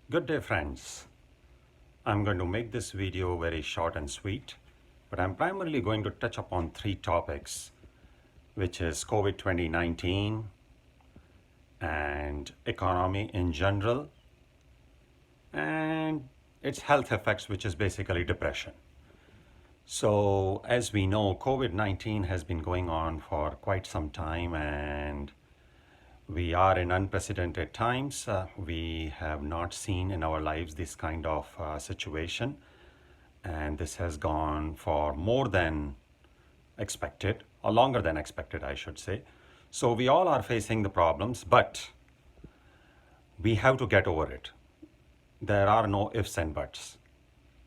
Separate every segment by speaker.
Speaker 1: Good day, friends. I'm going to make this video very short and sweet, but I'm primarily going to touch upon three topics, which is COVID 2019 and economy in general, and its health effects, which is basically depression. So, as we know, COVID 19 has been going on for quite some time, and we are in unprecedented times. We have not seen in our lives this kind of situation, and this has gone for more than expected, or longer than expected, I should say. So, we all are facing the problems, but we have to get over it. There are no ifs and buts.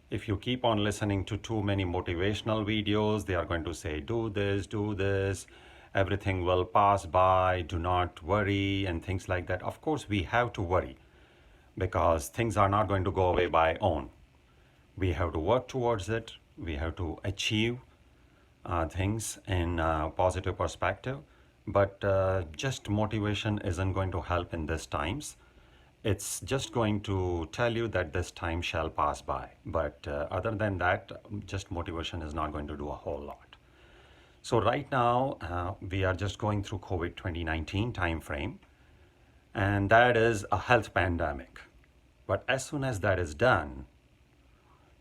Speaker 1: If you keep on listening to too many motivational videos, they are going to say, do this, everything will pass by, do not worry, and things like that. Of course, we have to worry because things are not going to go away by own. We have to work towards it. We have to achieve things in a positive perspective. But just motivation isn't going to help in these times. It's just going to tell you that this time shall pass by. But other than that, just motivation is not going to do a whole lot. So right now, we are just going through COVID 2019 timeframe, and that is a health pandemic. But as soon as that is done,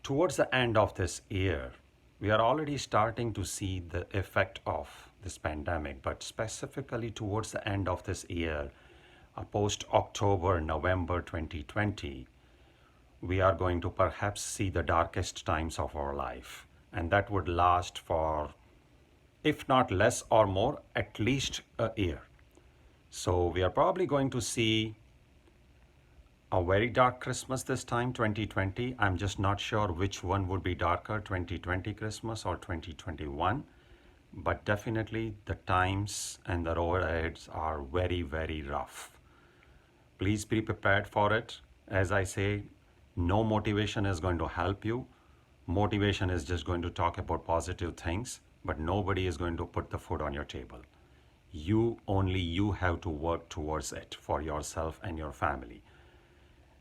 Speaker 1: towards the end of this year, we are already starting to see the effect of this pandemic, but specifically towards the end of this year, post October, November 2020, we are going to perhaps see the darkest times of our life. And that would last for, if not less or more, at least a year. So we are probably going to see a very dark Christmas this time, 2020. I'm just not sure which one would be darker, 2020 Christmas or 2021. But definitely the times and the road ahead are very, very rough. Please be prepared for it. As I say, no motivation is going to help you. Motivation is just going to talk about positive things, but nobody is going to put the food on your table. Only you have to work towards it for yourself and your family.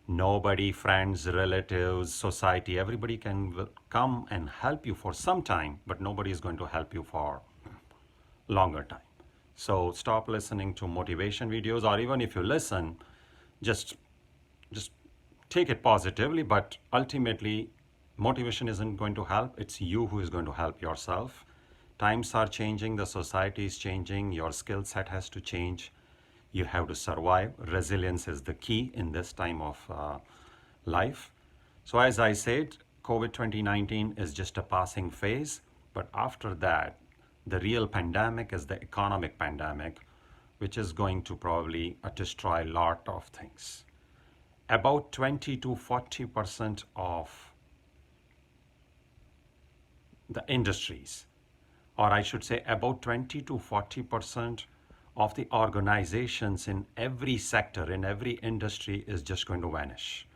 Speaker 1: Nobody, friends, relatives, society, everybody can come and help you for some time, but nobody is going to help you for longer time. So stop listening to motivation videos, or even if you listen, just take it positively, but ultimately motivation isn't going to help. It's you who is going to help yourself. Times are changing, the society is changing, your skill set has to change. You have to survive. Resilience is the key in this time of life. So as I said, COVID 2019 is just a passing phase, but after that, the real pandemic is the economic pandemic, which is going to probably destroy a lot of things. About 20 to 40% of the industries, or I should say about 20 to 40% of the organizations in every sector, in every industry is just going to vanish.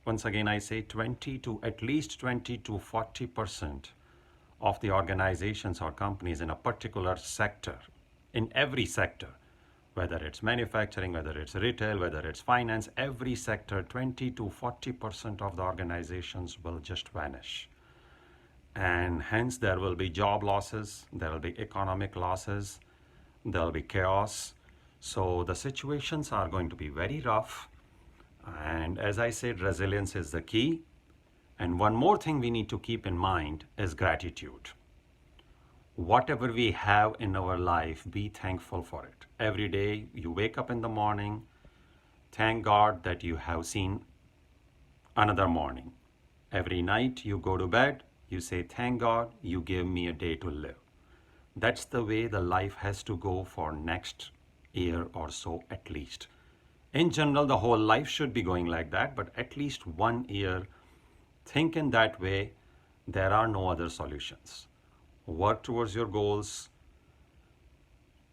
Speaker 1: Once again, I say at least 20 to 40% of the organizations or companies in a particular sector, in every sector, whether it's manufacturing, whether it's retail, whether it's finance, every sector, 20 to 40% of the organizations will just vanish. And hence there will be job losses, there will be economic losses, there will be chaos. So the situations are going to be very rough. And as I said, resilience is the key. And one more thing we need to keep in mind is gratitude. Whatever we have in our life, be thankful for it. Every day you wake up in the morning, thank God that you have seen another morning. Every night you go to bed, you say, thank God you gave me a day to live. That's the way the life has to go for next year or so at least. In general, the whole life should be going like that, but at least 1 year, think in that way. There are no other solutions. Work towards your goals.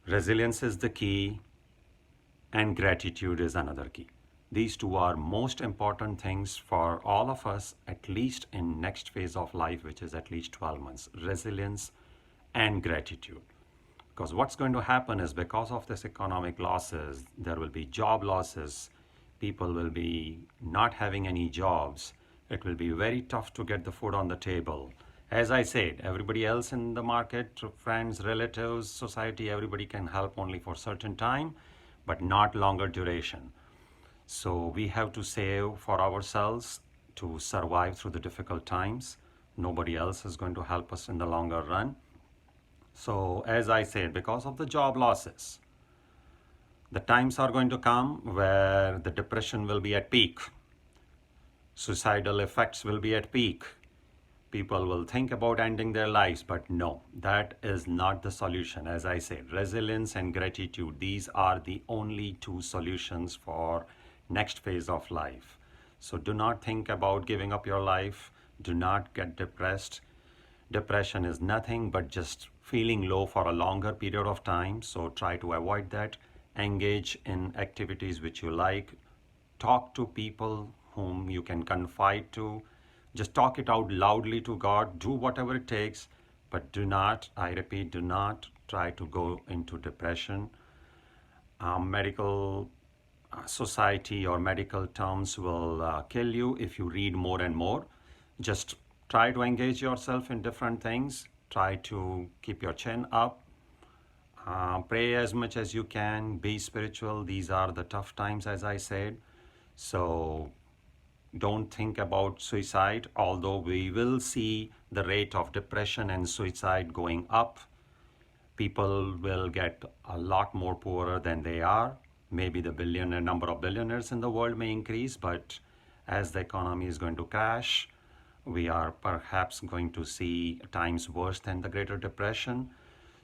Speaker 1: Resilience is the key, and gratitude is another key. These two are most important things for all of us, at least in next phase of life, which is at least 12 months. Resilience and gratitude. Because what's going to happen is because of this economic losses, there will be job losses. People will be not having any jobs. It will be very tough to get the food on the table. As I said, everybody else in the market, friends, relatives, society, everybody can help only for certain time, but not longer duration. So we have to save for ourselves to survive through the difficult times. Nobody else is going to help us in the longer run. So as I said, because of the job losses, the times are going to come where the depression will be at peak. Suicidal effects will be at peak. People will think about ending their lives, but no, that is not the solution. As I said, resilience and gratitude, these are the only two solutions for next phase of life. So do not think about giving up your life. Do not get depressed. Depression is nothing but just feeling low for a longer period of time. So try to avoid that. Engage in activities which you like. Talk to people whom you can confide to. Just talk it out loudly to God. Do whatever it takes, but do not, I repeat, do not try to go into depression. Medical society or medical terms will kill you if you read more and more. Just try to engage yourself in different things. Try to keep your chin up. Pray as much as you can. Be spiritual. These are the tough times, as I said. So don't think about suicide, although we will see the rate of depression and suicide going up. People will get a lot more poorer than they are. Maybe the number of billionaires in the world may increase, but as the economy is going to crash, we are perhaps going to see times worse than the Greater Depression.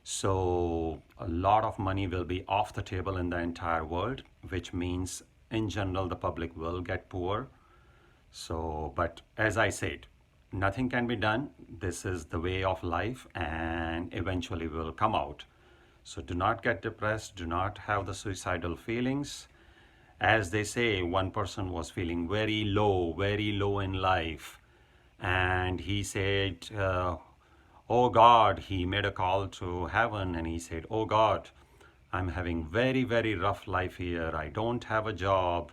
Speaker 1: So a lot of money will be off the table in the entire world, which means in general the public will get poor. So, but as I said, nothing can be done. This is the way of life and eventually will come out. So do not get depressed. Do not have the suicidal feelings. As they say, one person was feeling very low in life. And he said, oh God, he made a call to heaven and he said, oh God, I'm having very rough life here. I don't have a job.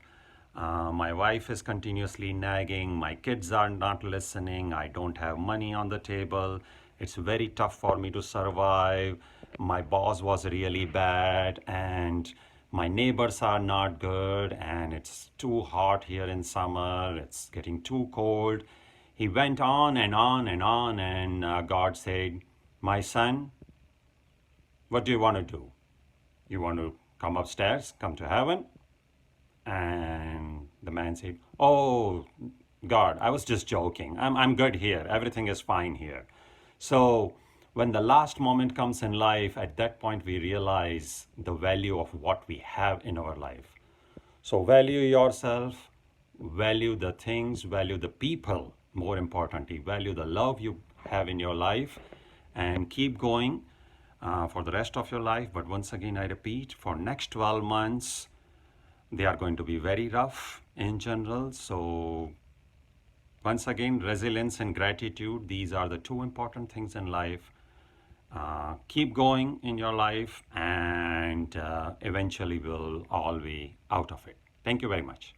Speaker 1: My wife is continuously nagging. My kids are not listening. I don't have money on the table. It's very tough for me to survive. My boss was really bad and my neighbors are not good and it's too hot here in summer. It's getting too cold. He went on and on and on and God said, my son, what do you want to do? You want to come upstairs, come to heaven? And the man said, oh, God, I was just joking. I'm good here. Everything is fine here. So when the last moment comes in life, at that point we realize the value of what we have in our life. So value yourself, value the things, value the people, more importantly, value the love you have in your life and keep going for the rest of your life. But once again, I repeat, for next 12 months, they are going to be very rough in general. So once again, resilience and gratitude, these are the two important things in life. Keep going in your life and eventually we'll all be out of it. Thank you very much.